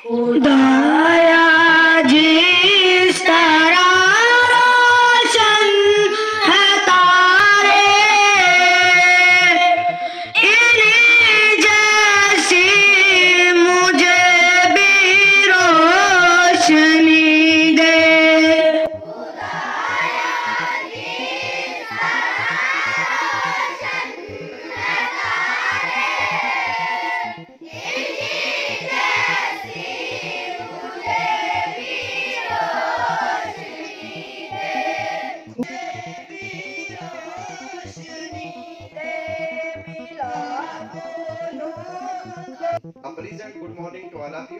खुदाया जिस तरह रोशन है तारे, इन्हीं जैसी मुझे भी रोशनी दे। Pleasant good morning to all of you.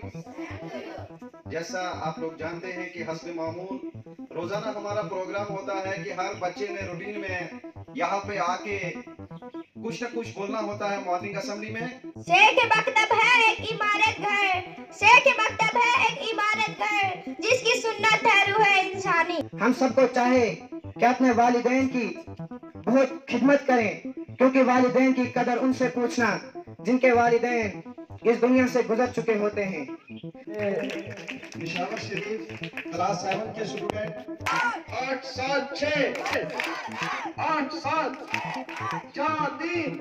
जैसा आप लोग जानते हैं कि हस्ब मामूल रोजाना हमारा प्रोग्राम होता है कि हर बच्चे ने रूटीन में यहाँ पे आके कुछ न कुछ बोलना होता है मॉर्निंग असेंबली में। शेख मकतब है एक इमारत घर, शेख मकतब है एक इमारत घर, जिसकी सुन्नत है रूह इंसानी। हम सबको चाहे कि अपने वालिदैन की बहुत खिदमत करें, क्योंकि वालिदैन की कदर उनसे पूछना जिनके वालिदैन इस दुनिया से गुजर चुके होते हैं। निशावर शरीफ क्लास 7 के स्टूडेंट 8 7 6 8 7 4 3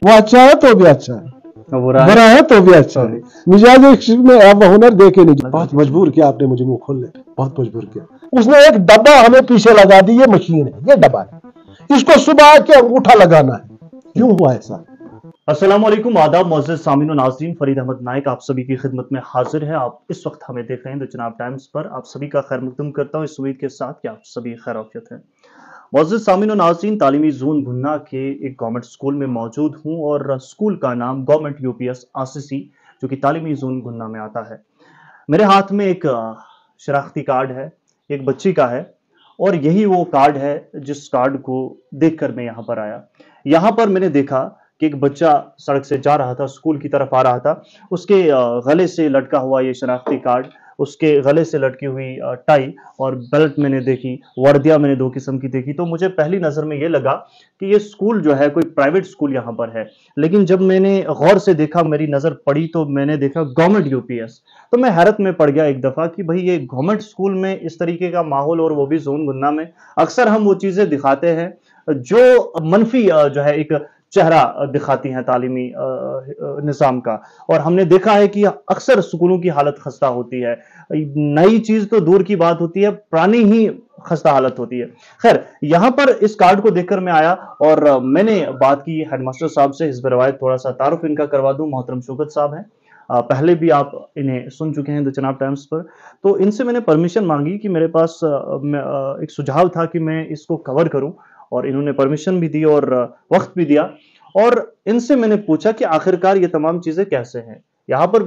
वो अच्छा है तो भी अच्छा है, बुरा है तो भी अच्छा है। मिजाज इश्क में अब हुनर देखे नहीं। बहुत मजबूर किया आपने मुझे मुंह खोलने, बहुत मजबूर किया। उसने एक डब्बा हमें पीछे लगा दी, ये मशीन है, ये डब्बा है, इसको सुबह के अंगूठा लगाना है। क्यों हुआ ऐसा? अस्सलाम वालेकुम, आदाब मोअज़्ज़ज़ सामीन व नाज़रीन, फरीद अहमद नाइक आप सभी की खिदमत में हाजिर है। आप इस वक्त हमें देख रहे हैं द जनाब टाइम्स पर। आप सभी का खैर मकदम करता हूँ इस उम्मीद के साथ कि आप सभी खैर आफियत हैं। मोअज़्ज़ज़ सामीन व नाज़रीन, तालीमी जोन गुन्ना के एक गवर्नमेंट स्कूल में मौजूद हूँ और स्कूल का नाम गवर्नमेंट यूपीएस आसिसी जो कि तालीमी जोन गुन्ना में आता है। मेरे हाथ में एक शनाख्ती कार्ड है, एक बच्ची का है, और यही वो कार्ड है जिस कार्ड को देखकर मैं यहाँ पर आया। यहाँ पर मैंने देखा कि एक बच्चा सड़क से जा रहा था, स्कूल की तरफ आ रहा था। उसके गले से लटका हुआ ये शनाख्ती कार्ड, उसके गले से लटकी हुई टाई और बेल्ट मैंने देखी, वर्दियाँ मैंने 2 किस्म की देखी। तो मुझे पहली नज़र में ये लगा कि ये स्कूल जो है कोई प्राइवेट स्कूल यहाँ पर है। लेकिन जब मैंने गौर से देखा, मेरी नज़र पड़ी तो मैंने देखा गवर्नमेंट यूपीएस। तो मैं हैरत में पड़ गया एक दफ़ा कि भाई ये गवर्नमेंट स्कूल में इस तरीके का माहौल, और वो भी जोन गुन्ना में। अक्सर हम वो चीज़ें दिखाते हैं जो मनफी जो है एक चेहरा दिखाती हैं तालीमी निज़ाम का, और हमने देखा है कि अक्सर स्कूलों की हालत खस्ता होती है। नई चीज तो दूर की बात होती है, पुरानी ही खस्ता हालत होती है। खैर, यहाँ पर इस कार्ड को देखकर मैं आया और मैंने बात की हेडमास्टर साहब से। हिज़्ब रवायत थोड़ा सा तारुफ इनका करवा दूं। मोहतरम शौकत साहब हैं, पहले भी आप इन्हें सुन चुके हैं द जनाब टाइम्स पर। तो इनसे मैंने परमिशन मांगी कि मेरे पास एक सुझाव था कि मैं इसको कवर करूं, और इन्होंने परमिशन भी दी और वक्त भी दिया। और इनसे मैंने पूछा कि आखिरकार ये तमाम चीजें कैसे हैं। यहाँ पर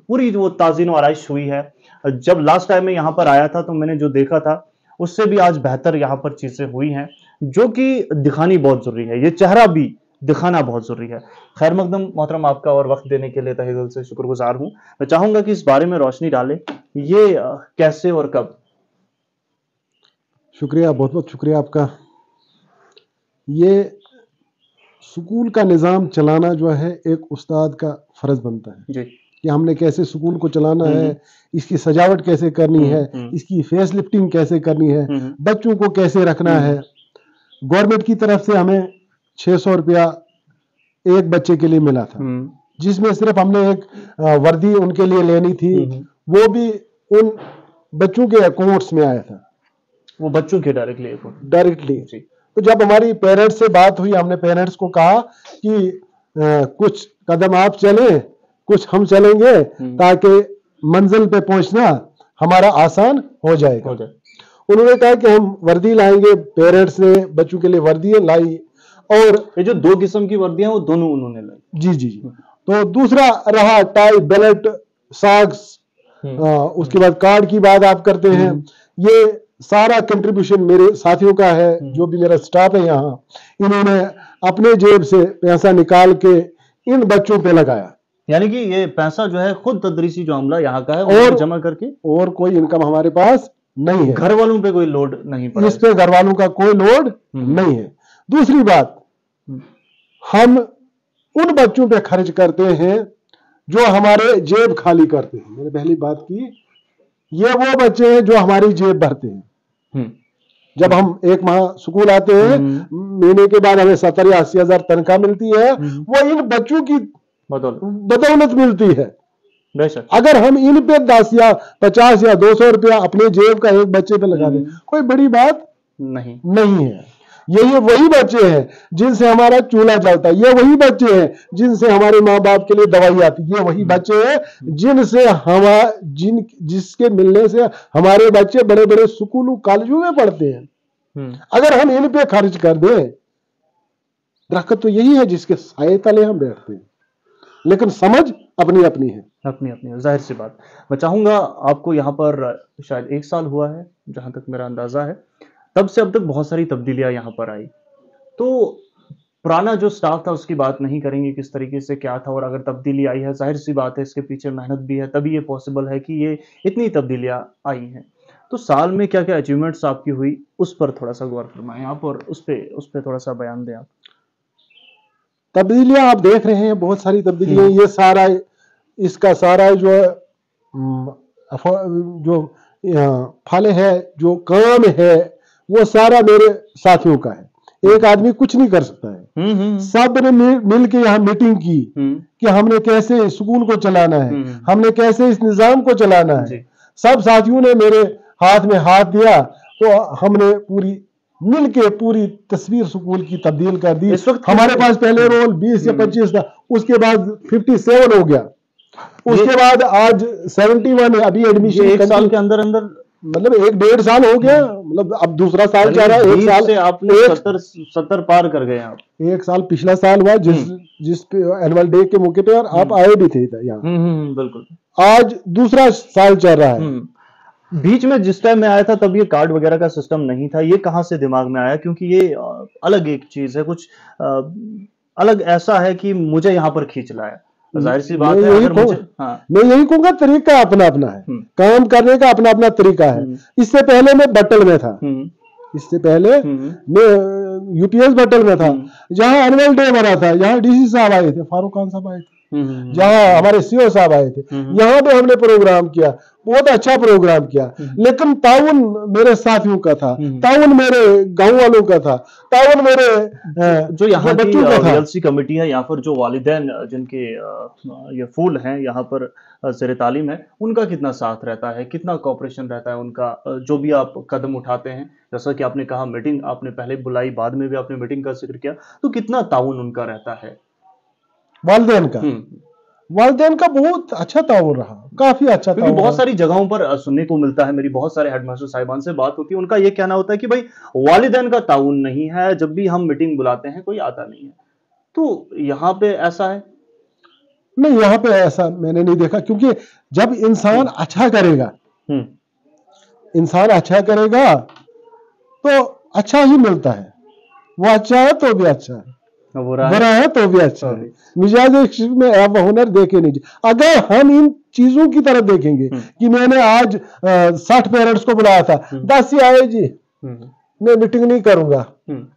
पूरी वो ताज़ीन आराइश हुई है। जब लास्ट टाइम मैं यहाँ पर आया था तो मैंने जो देखा था उससे भी आज बेहतर यहाँ पर चीजें हुई हैं, जो कि दिखानी बहुत जरूरी है। ये चेहरा भी दिखाना बहुत जरूरी है। खैर मकदम मोहतरम, आपका और वक्त देने के लिए तहे दिल से शुक्रगुजार हूँ। मैं चाहूंगा कि इस बारे में रोशनी डालें, ये कैसे और कब। शुक्रिया, बहुत बहुत शुक्रिया आपका। ये स्कूल का निज़ाम चलाना जो है एक उस्ताद का फर्ज बनता है जी, कि हमने कैसे स्कूल को चलाना है, इसकी सजावट कैसे करनी है, इसकी फेस लिफ्टिंग कैसे करनी है, बच्चों को कैसे रखना है। गवर्नमेंट की तरफ से हमें 600 रुपया एक बच्चे के लिए मिला था, जिसमें सिर्फ हमने एक वर्दी उनके लिए लेनी थी, वो भी उन बच्चों के अकाउंट्स में आया था, वो बच्चों के डायरेक्टली। तो जब हमारी पेरेंट्स से बात हुई, हमने पेरेंट्स को कहा कि कुछ कदम आप चलें, कुछ हम चलेंगे, ताकि मंजिल पे पहुंचना हमारा आसान हो जाएगा। हो जाए। उन्होंने कहा कि हम वर्दी लाएंगे, पेरेंट्स ने बच्चों के लिए वर्दियां लाई, और ये जो 2 किस्म की वर्दियां वो दोनों उन्होंने लाई। जी जी जी। तो दूसरा रहा टाई, बेल्ट, सॉक्स, उसके बाद कार्ड की बात आप करते हैं, ये सारा कंट्रीब्यूशन मेरे साथियों का है, जो भी मेरा स्टाफ है यहाँ, इन्होंने अपने जेब से पैसा निकाल के इन बच्चों पे लगाया। यानी कि ये पैसा जो है खुद तदरीसी जो अमला यहाँ का है और और जमा करके, और कोई इनकम हमारे पास नहीं है, घर वालों पे कोई लोड नहीं पड़ा। इस पे घर वालों का कोई लोड नहीं है। दूसरी बात, हम उन बच्चों पे खर्च करते हैं जो हमारे जेब खाली करते हैं। मैंने पहली बात की, ये वो बच्चे हैं जो हमारी जेब भरते हैं। जब हम एक माह स्कूल आते हैं, महीने के बाद हमें 70 या 80 हजार तनख्वाह मिलती है, वो इन बच्चों की बदौलत मिलती है। बेशक। अगर हम इन पे 10 या 50 या 200 रुपया अपने जेब का एक बच्चे पे लगा दें, कोई बड़ी बात नहीं है। ये वही बच्चे हैं जिनसे हमारा चूल्हा चलता है, ये वही बच्चे हैं जिनसे हमारे माँ बाप के लिए दवाई आती है, ये वही बच्चे हैं जिनसे जिसके मिलने से हमारे बच्चे बड़े बड़े स्कूलों कॉलेजों में पढ़ते हैं। अगर हम इन पे खर्च कर दें, दरख्त तो यही है जिसके साए तले हम बैठते हैं, लेकिन समझ अपनी अपनी है। अपनी जाहिर सी बात। मैं चाहूंगा, आपको यहाँ पर शायद 1 साल हुआ है जहां तक मेरा अंदाजा है, तब से अब तक बहुत सारी तब्दीलियां यहाँ पर आई। तो पुराना जो स्टाफ था उसकी बात नहीं करेंगे, किस तरीके से क्या था, और अगर तब्दीली आई है, जाहिर सी बात है इसके पीछे मेहनत भी है, तभी ये पॉसिबल है कि ये इतनी तब्दीलियां आई हैं। तो साल में क्या क्या अचीवमेंट्स आपकी हुई, उस पर थोड़ा सा गौर फरमाएं आप, और उस पे थोड़ा सा बयान दें आप। तब्दीलियां आप देख रहे हैं, बहुत सारी तब्दीलियां, ये सारा इसका सारा जो फल है, जो काम है, वो सारा मेरे साथियों का है। एक आदमी कुछ नहीं कर सकता है। सब ने मिल के यहाँ मीटिंग की कि हमने कैसे स्कूल को चलाना है, हमने कैसे इस निजाम को चलाना है। सब साथियों ने मेरे हाथ में हाथ दिया, तो हमने पूरी मिलके पूरी तस्वीर स्कूल की तब्दील कर दी। हमारे पास पहले रोल 20 या 25 था, उसके बाद 57 हो गया, उसके बाद आज 71 है। अभी एडमिशन 1 साल के अंदर मतलब 1-1.5 साल हो गया, मतलब अब दूसरा साल चल रहा है। 1 साल से आपने 70 पार कर गए आप। 1 साल पिछला साल हुआ, जिस पे एनुअल डे के मौके पे, और आप आए भी थे यहाँ। बिल्कुल। आज दूसरा साल चल रहा है। बीच में जिस टाइम मैं आया था तब ये कार्ड वगैरह का सिस्टम नहीं था, ये कहाँ से दिमाग में आया? क्योंकि ये अलग एक चीज है, कुछ अलग ऐसा है कि मुझे यहाँ पर खींच लाया। जाहिर सी बात है, अगर मुझे, मैं यही कहूंगा, तरीका अपना अपना है, काम करने का अपना अपना तरीका है। इससे पहले मैं बटल में था, इससे पहले मैं यूपीएस बटल में था, जहां एनुअल डे बना था, यहाँ डीसी साहब आए थे, फारूक खान साहब आए थे, जहां हमारे सीओ साहब आए थे, यहाँ पे हमने प्रोग्राम किया, बहुत अच्छा प्रोग्राम किया। लेकिन ताउन मेरे साथियों का था, ताउन मेरे गांव वालों का था, ताउन मेरे जो यहाँ की वीएलसी कमेटी है, यहाँ पर जो वालिदैन जिनके ये फूल हैं यहाँ पर ज़ेर तालीम है, उनका कितना साथ रहता है, कितना कोऑपरेशन रहता है उनका, जो भी आप कदम उठाते हैं, जैसा कि आपने कहा मीटिंग आपने पहले बुलाई, बाद में भी आपने मीटिंग का जिक्र किया, तो कितना ताउन उनका रहता है? वालिदैन का बहुत अच्छा ताउन रहा, काफी अच्छा ताउन। बहुत सारी जगहों पर सुनने को मिलता है, मेरी बहुत सारे हेडमास्टर साहिबान से बात होती है, उनका ये कहना होता है कि भाई वालिदैन का ताउन नहीं है, जब भी हम मीटिंग बुलाते हैं कोई आता नहीं है। तो यहाँ पे ऐसा है? नहीं, यहाँ पे ऐसा मैंने नहीं देखा, क्योंकि जब इंसान अच्छा करेगा, इंसान अच्छा करेगा तो अच्छा ही मिलता है। वो अच्छा है तो भी अच्छा है, बुरा है तो भी अच्छा है। मिजाज में आप हुनर देखे नहीं। अगर हम इन चीजों की तरफ देखेंगे कि मैंने आज 60 पेरेंट्स को बुलाया था, 10 ही आए जी, मैं मीटिंग नहीं करूंगा।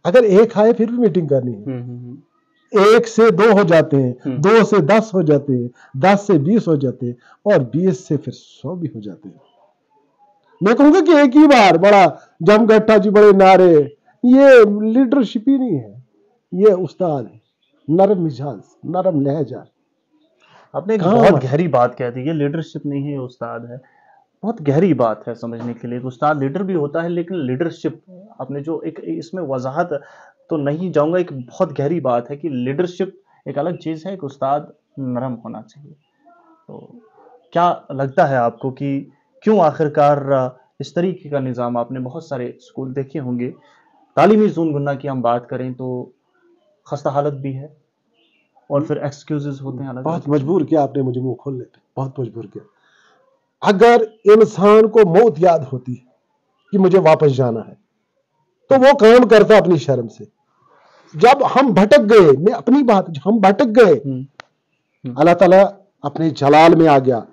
अगर एक आए फिर भी मीटिंग करनी है। 1 से 2 हो जाते हैं, 2 से 10 हो जाते हैं, 10 से 20 हो जाते हैं, और 20 से फिर 100 भी हो जाते हैं। मैं कहूंगा कि एक ही बार बड़ा जमगट्टा जी, बड़े नारे, ये लीडरशिप ही नहीं है, ये उस्ताद है, नरम मिजाज, नरम लहजा। आपने एक बहुत गहरी बात कह दी, ये लीडरशिप नहीं है, ये उस्ताद है। बहुत गहरी बात है समझने के लिए। उस्ताद लीडर भी होता है, लेकिन लीडरशिप आपने जो एक इसमें वजाहत तो नहीं जाऊंगा, एक बहुत गहरी बात है कि लीडरशिप एक अलग चीज है, एक उस्ताद नरम होना चाहिए। तो क्या लगता है आपको कि क्यों आखिरकार इस तरीके का निज़ाम, आपने बहुत सारे स्कूल देखे होंगे, तालीमी ज़ून-गुन्ना की हम बात करें तो खस्ता हालत भी है और फिर एक्सक्यूजेस होते हैं अलग बहुत मजबूर किया आपने मुझे मुंह खोलने पे, बहुत मजबूर किया। अगर इंसान को मौत याद होती है कि मुझे वापस जाना है तो वो काम करता अपनी शर्म से। जब हम भटक गए, मैं अपनी बात, हम भटक गए, अल्लाह ताला अपने जलाल में आ गया,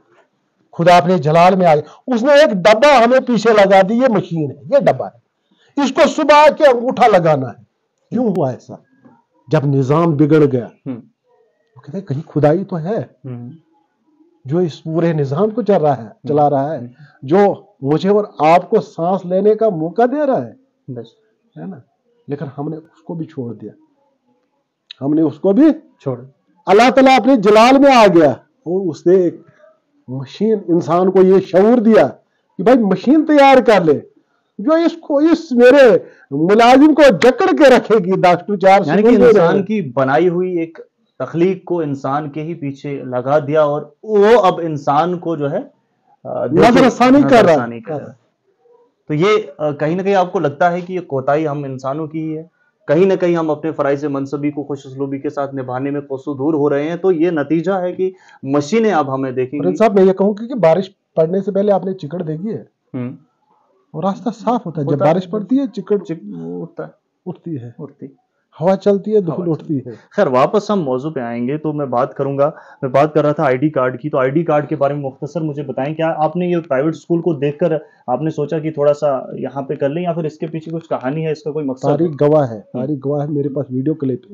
खुदा अपने जलाल में आ गया, उसने एक डब्बा हमें पीछे लगा दी, ये मशीन है, ये डब्बा है, इसको सुबह के अंगूठा लगाना है। क्यों हुआ ऐसा? जब निजाम बिगड़ गया तो कहते कहीं खुदाई तो है जो इस पूरे निजाम को चला रहा है, जो मुझे और आपको सांस लेने का मौका दे रहा है, बस, है ना। लेकिन हमने उसको भी छोड़ दिया, हमने उसको भी छोड़। अल्लाह ताला अपने जलाल में आ गया और उसने एक मशीन, इंसान को ये शऊर दिया कि भाई मशीन तैयार कर ले जो इसको, इस मेरे मुलाजिम को जकड़ के रखेगी। डॉक्टर 4 यानी कि इंसान की बनाई हुई एक तखलीक को इंसान के ही पीछे लगा दिया और वो अब इंसान को जो है नजरसानी कर रहा है। तो ये कहीं ना कहीं आपको लगता है कि ये कोताही हम इंसानों की ही है? कहीं ना कहीं हम अपने फराइज़ मनसबी को खुशउस्लूबी के साथ निभाने में कोसों दूर हो रहे हैं, तो ये नतीजा है कि मशीनें अब हमें देखेंगी। साहब मैं ये कहूँगी कि बारिश पड़ने से पहले आपने चिकड़ देखी है, और रास्ता साफ होता है। जब बारिश पड़ती है चिकड़ उठती, हवा चलती है, धूल उठती है। खैर वापस हम मौजू पे आएंगे, तो मैं बात करूंगा, मैं बात कर रहा था आईडी कार्ड की। तो आईडी कार्ड के बारे में मुख्तसर मुझे बताएं, क्या आपने ये प्राइवेट स्कूल को देखकर आपने सोचा कि थोड़ा सा यहाँ पे कर लें, या फिर इसके पीछे कुछ कहानी है, इसका कोई मकसद? तारीख गवाह है, मेरे पास वीडियो क्लिप है।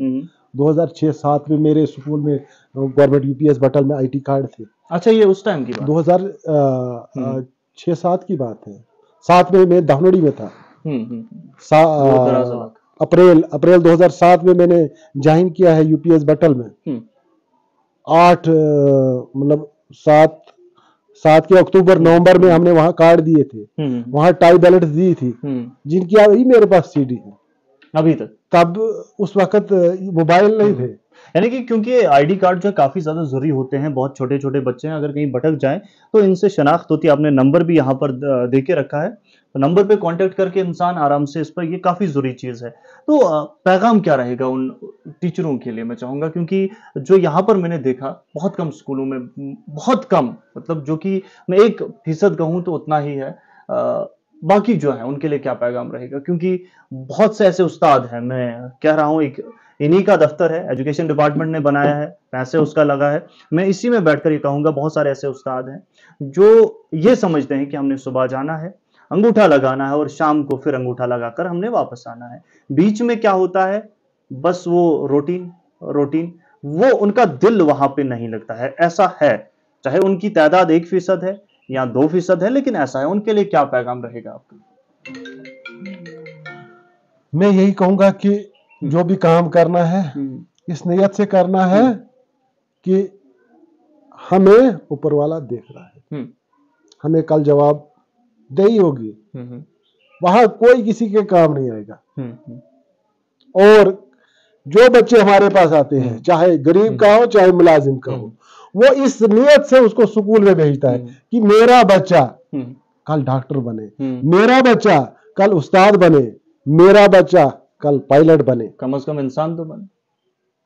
2006-07 में मेरे स्कूल में गवर्नमेंट यूपीएस बटल में आईडी कार्ड थे। अच्छा, ये उस टाइम की बात? 2006-07 की बात है। 7 में मैं धानोड़ी में था। अप्रैल 2007 में मैंने ज्वाइन किया है यूपीएस बटल में। 8 मतलब 7 के अक्टूबर नवंबर में हमने वहां कार्ड दिए थे, वहां टाई बैलेट दी थी, जिनकी अभी मेरे पास सीडी है अभी तक। तब उस वक्त मोबाइल नहीं थे। यानी कि क्योंकि आईडी कार्ड जो काफी ज्यादा जरूरी होते हैं, बहुत छोटे छोटे बच्चे हैं, अगर कहीं भटक जाएं तो इनसे शनाख्त होती है। आपने नंबर भी यहाँ पर दे के रखा है, तो नंबर पे कांटेक्ट करके इंसान आराम से इस पर, ये काफी जरूरी चीज है। तो पैगाम क्या रहेगा उन टीचरों के लिए, मैं चाहूंगा, क्योंकि जो यहाँ पर मैंने देखा बहुत कम स्कूलों में, बहुत कम, मतलब जो कि मैं 1% कहूँ तो उतना ही है, बाकी जो है उनके लिए क्या पैगाम रहेगा? क्योंकि बहुत से ऐसे उस्ताद हैं, मैं कह रहा हूँ, एक इन्हीं का दफ्तर है, एजुकेशन डिपार्टमेंट ने बनाया है, पैसे उसका लगा है, मैं इसी में बैठकर ये कहूंगा, बहुत सारे ऐसे उस्ताद हैं जो ये समझते हैं कि हमने सुबह जाना है, अंगूठा लगाना है और शाम को फिर अंगूठा लगाकर हमने वापस आना है। बीच में क्या होता है, बस वो रूटीन, वो उनका दिल वहां पे नहीं लगता है। ऐसा है, चाहे उनकी तादाद 1% है या 2% है, लेकिन ऐसा है। उनके लिए क्या पैगाम रहेगा आपका? मैं यही कहूंगा कि जो भी काम करना है इस नियत से करना है कि हमें ऊपर वाला देख रहा है, हमें कल जवाब दे ही होगी, वहां कोई किसी के काम नहीं आएगा। और जो बच्चे हमारे पास आते हैं, चाहे गरीब का हो चाहे मुलाजिम का हो, वो इस नियत से उसको स्कूल में भेजता है कि मेरा बच्चा कल डॉक्टर बने, मेरा बच्चा कल उस्ताद बने, मेरा बच्चा कल पायलट बने, कम से कम इंसान तो बने,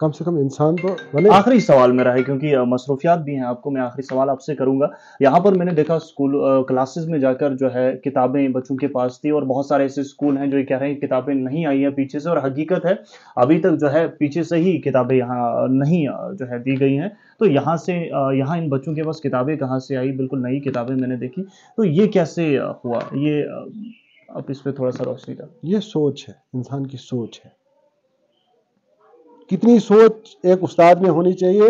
कम से कम इंसान तो बने। आखिरी सवाल मेरा है, क्योंकि मसरूफियात भी हैं आपको, मैं आखिरी सवाल आपसे करूंगा। यहाँ पर मैंने देखा स्कूल क्लासेस में जाकर जो है किताबें बच्चों के पास थी, और बहुत सारे ऐसे स्कूल हैं जो ये कह रहे हैं किताबें नहीं आई हैं पीछे से, और हकीकत है अभी तक जो है पीछे से ही किताबें यहाँ नहीं जो है दी गई हैं। तो यहाँ से यहाँ इन बच्चों के पास किताबें कहाँ से आई? बिल्कुल नई किताबें मैंने देखी, तो ये कैसे हुआ? ये आप इस पर थोड़ा सा रोशनी डाल। ये सोच है, इंसान की सोच है। कितनी सोच एक उस्ताद में होनी चाहिए,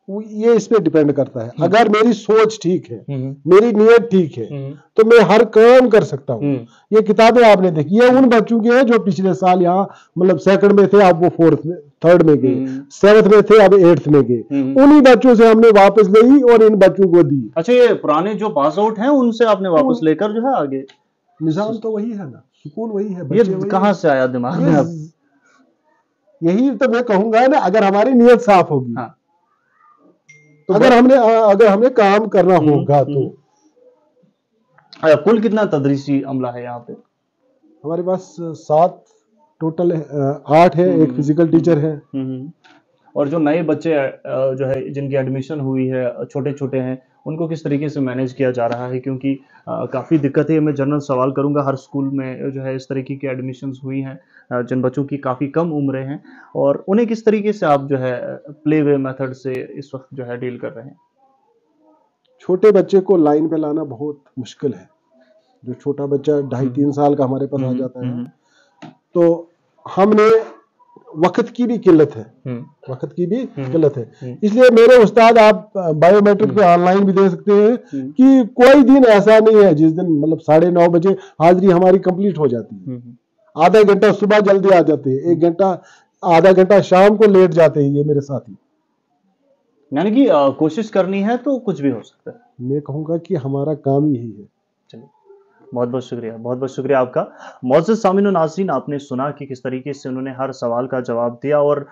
ये इस पे डिपेंड करता है। अगर मेरी सोच ठीक है, मेरी नीयत ठीक है, तो मैं हर काम कर सकता हूँ। ये किताबें आपने देखी, ये उन बच्चों की है जो पिछले साल यहाँ मतलब 2nd में थे, अब वो 4th में 3rd में गए, 7th में थे, अब 8th में गए। उन्हीं बच्चों से हमने वापस ली और इन बच्चों को दी। अच्छा, ये पुराने जो पास आउट हैं उनसे आपने वापस लेकर जो है आगे? निजाम तो वही है ना, स्कूल वही है, ये कहाँ से आया दिमाग में अब? यही तो मैं कहूंगा ना, अगर हमारी नीयत साफ होगी अगर हमें काम करना होगा तो। कुल कितना तदरीसी अमला है यहाँ पे? हमारे पास 7 टोटल है, 8 है, एक फिजिकल टीचर है। और जो नए बच्चे जो है जिनकी एडमिशन हुई है, छोटे छोटे हैं, उनको किस तरीके से मैनेज किया जा रहा है? क्योंकि काफ़ी दिक्कत है। मैं जनरल सवाल करूंगा, हर स्कूल में जो है इस तरीके की एडमिशन्स हुई हैं जिन बच्चों की काफ़ी कम उम्रें हैं, और उन्हें किस तरीके से आप जो है प्ले वे मेथड से इस वक्त जो है डील कर रहे हैं? छोटे बच्चे को लाइन पे लाना बहुत मुश्किल है। जो छोटा बच्चा 2.5-3 साल का हमारे पास आ जाता है, तो हमने वक्त की भी किल्लत है, वक्त की भी किल्लत है। इसलिए मेरे उस्ताद, आप बायोमेट्रिक पे ऑनलाइन भी दे सकते हैं कि कोई दिन ऐसा नहीं है जिस दिन मतलब 9:30 बजे हाजिरी हमारी कंप्लीट हो जाती है। आधा घंटा सुबह जल्दी आ जाते हैं, 1 घंटा आधा घंटा शाम को लेट जाते हैं ये मेरे साथी। यानी कि कोशिश करनी है तो कुछ भी हो सकता है। मैं कहूँगा कि हमारा काम ही यही है। चलिए, बहुत बहुत शुक्रिया, बहुत बहुत शुक्रिया आपका। मोअज़्ज़ज़ सामीन और नाज़रीन, आपने सुना कि किस तरीके से उन्होंने हर सवाल का जवाब दिया, और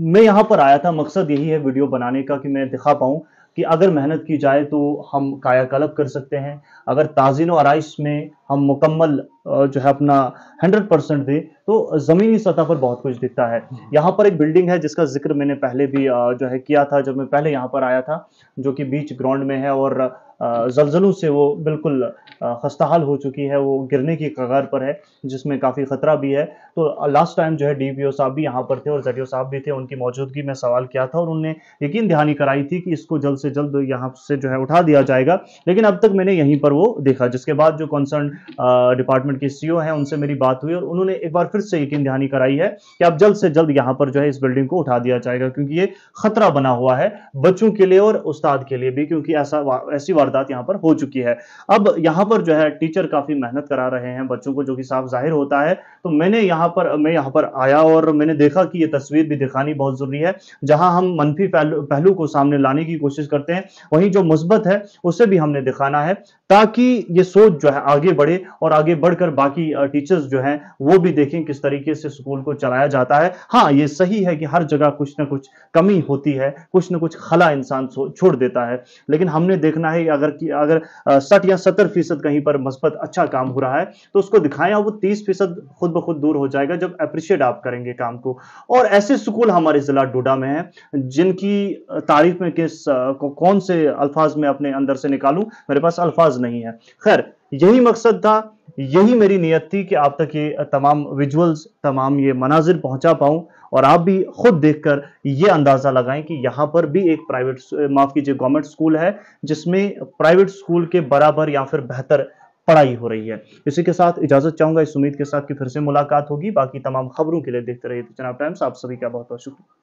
मैं यहाँ पर आया था, मकसद यही है वीडियो बनाने का कि मैं दिखा पाऊँ कि अगर मेहनत की जाए तो हम कायाकल्प कर सकते हैं। अगर ताज़ीन और आराइश में हम मुकम्मल जो है अपना 100% दें तो ज़मीनी सतह पर बहुत कुछ दिखता है। यहाँ पर एक बिल्डिंग है जिसका जिक्र मैंने पहले भी जो है किया था जब मैं पहले यहाँ पर आया था, जो कि बीच ग्राउंड में है और ज़लज़लों से वो बिल्कुल खस्ताहाल हो चुकी है, वो गिरने की कगार पर है, जिसमें काफ़ी ख़तरा भी है। तो लास्ट टाइम जो है DPO साहब भी यहाँ पर थे और ZDO साहब भी थे, उनकी मौजूदगी में सवाल किया था और उन्होंने यकीन दहानी कराई थी कि इसको जल्द से जल्द यहाँ से जो है उठा दिया जाएगा। लेकिन अब तक मैंने यहीं पर वो देखा, जिसके बाद जो कंसर्न डिपार्टमेंट के CEO हैं उनसे मेरी बात हुई और उन्होंने एक बार फिर से यकीन दहानी कराई है कि अब जल्द से जल्द यहाँ पर जो है इस बिल्डिंग को उठा दिया जाएगा, क्योंकि ये खतरा बना हुआ है बच्चों के लिए और उस्ताद के लिए भी, क्योंकि ऐसी वारदात यहाँ पर हो चुकी है। अब यहाँ पर जो है टीचर काफी मेहनत करा रहे हैं बच्चों को, जो कि साफ जाहिर होता है। तो मैं यहाँ पर आया और मैंने देखा कि ये तस्वीर भी दिखानी बहुत जरूरी है। जहां हम मनफी पहलू को सामने लाने की कोशिश करते हैं, वहीं जो मुस्बत है उसे भी हमने दिखाना है, ताकि ये सोच जो है आगे बढ़े और आगे बढ़कर बाकी टीचर्स जो हैं वो भी देखें किस तरीके से स्कूल को चलाया जाता है। हाँ, ये सही है कि हर जगह कुछ ना कुछ कमी होती है, कुछ ना कुछ खला इंसान छोड़ देता है, लेकिन हमने देखना है अगर 60 या 70% कहीं पर मस्बत अच्छा काम हो रहा है तो उसको दिखाएं, और वो 30% खुद ब खुद दूर हो जाएगा जब अप्रिशिएट आप करेंगे काम को। और ऐसे स्कूल हमारे जिला डोडा में हैं जिनकी तारीफ में कौन से अल्फाज में अपने अंदर से निकालूं, मेरे पास अल्फाज नहीं है। खैर, यही मकसद था, यही मेरी नियत थी कि आप तक ये तमाम विजुअल्स, तमाम ये मनाजिर पहुंचा पाऊं और आप भी खुद देखकर ये अंदाजा लगाएं कि यहाँ पर भी एक गवर्नमेंट स्कूल है जिसमें प्राइवेट स्कूल के बराबर या फिर बेहतर पढ़ाई हो रही है। इसी के साथ इजाजत चाहूंगा, इस उम्मीद के साथ कि फिर से मुलाकात होगी। बाकी तमाम खबरों के लिए देखते रहिए जनाब टाइम्स। आप सभी का बहुत बहुत शुक्रिया।